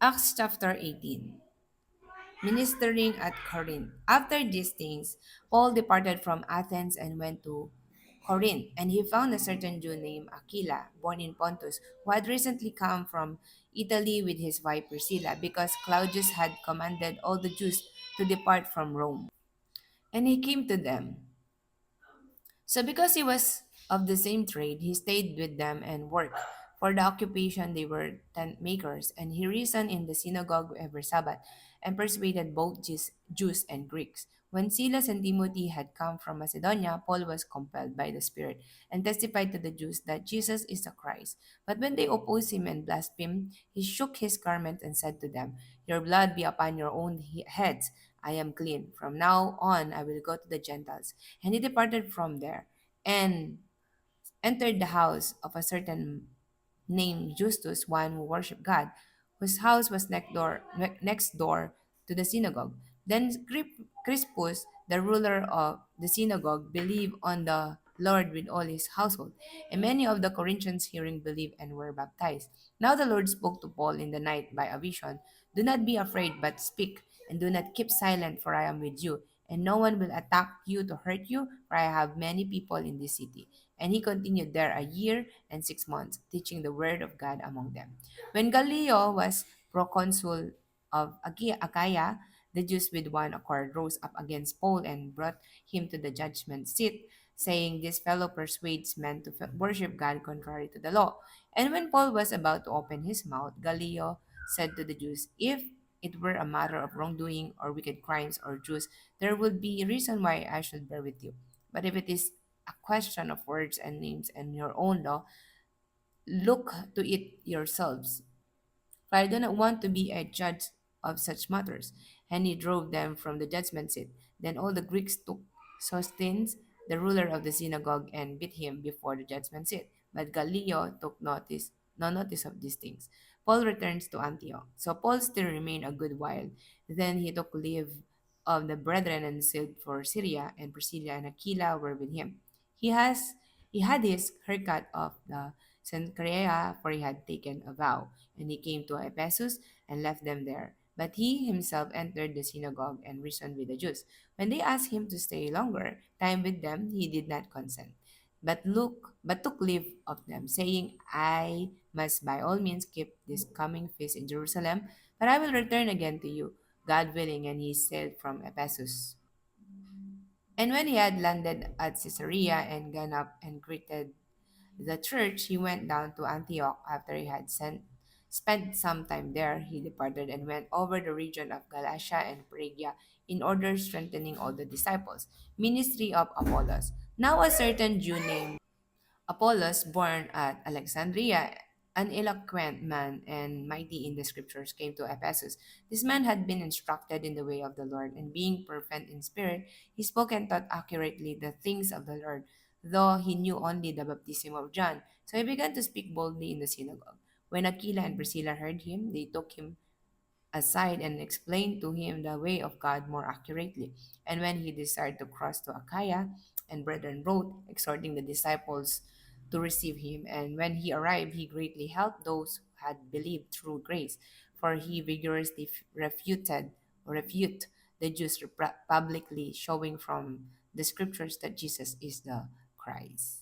Acts chapter 18. Ministering at Corinth. After these things, Paul departed from Athens and went to Corinth, and he found a certain Jew named Aquila, born in Pontus, who had recently come from Italy with his wife Priscilla, because Claudius had commanded all the Jews to depart from Rome. And he came to them. So, because he was of the same trade, he stayed with them and worked. For the occupation, they were tent makers, and he reasoned in the synagogue every Sabbath and persuaded both Jews and Greeks. When Silas and Timothy had come from Macedonia, Paul was compelled by the Spirit and testified to the Jews that Jesus is the Christ. But when they opposed him and blasphemed, he shook his garment and said to them, "Your blood be upon your own heads. I am clean. From now on, I will go to the Gentiles." And he departed from there and entered the house of a certain named Justus, one who worshipped God, whose house was next door to the synagogue. Then Crispus, the ruler of the synagogue, believed on the Lord with all his household, and many of the Corinthians hearing believed and were baptized. Now the Lord spoke to Paul in the night by a vision. "Do not be afraid, but speak, and do not keep silent, for I am with you, and no one will attack you to hurt you, for I have many people in this city." And he continued there a year and 6 months, teaching the word of God among them. When Gallio was proconsul of Achaia, the Jews with one accord rose up against Paul and brought him to the judgment seat, saying, "This fellow persuades men to worship God contrary to the law." And when Paul was about to open his mouth, Gallio said to the Jews, "If it were a matter of wrongdoing or wicked crimes or Jews, there would be reason why I should bear with you. But if it is a question of words and names and your own law, look to it yourselves. For I do not want to be a judge of such matters." And he drove them from the judgment seat. Then all the Greeks took Sosthenes, the ruler of the synagogue, and beat him before the judgment seat. But Gallio took no notice of these things. Paul returns to Antioch. So Paul still remained a good while. Then he took leave of the brethren and sailed for Syria, and Priscilla and Aquila were with him. He has he had his haircut of the Cenchrea, for he had taken a vow, and he came to Ephesus and left them there. But he himself entered the synagogue and reasoned with the Jews. When they asked him to stay longer time with them, he did not consent, but took leave of them, saying, "I must by all means keep this coming feast in Jerusalem, but I will return again to you, God willing." And he sailed from Ephesus. And when he had landed at Caesarea and gone up and greeted the church, he went down to Antioch. After he had spent some time there, he departed and went over the region of Galatia and Phrygia, in order strengthening all the disciples. Ministry of Apollos. Now a certain Jew named Apollos, born at Alexandria, an eloquent man and mighty in the scriptures, came to Ephesus. This man had been instructed in the way of the Lord, and being fervent in spirit, he spoke and taught accurately the things of the Lord, though he knew only the baptism of John. So he began to speak boldly in the synagogue. When Aquila and Priscilla heard him, they took him aside and explained to him the way of God more accurately. And when he desired to cross to Achaia, and brethren wrote, exhorting the disciples to receive him. And when he arrived, he greatly helped those who had believed through grace, for he vigorously refute the Jews publicly, showing from the scriptures that Jesus is the Christ.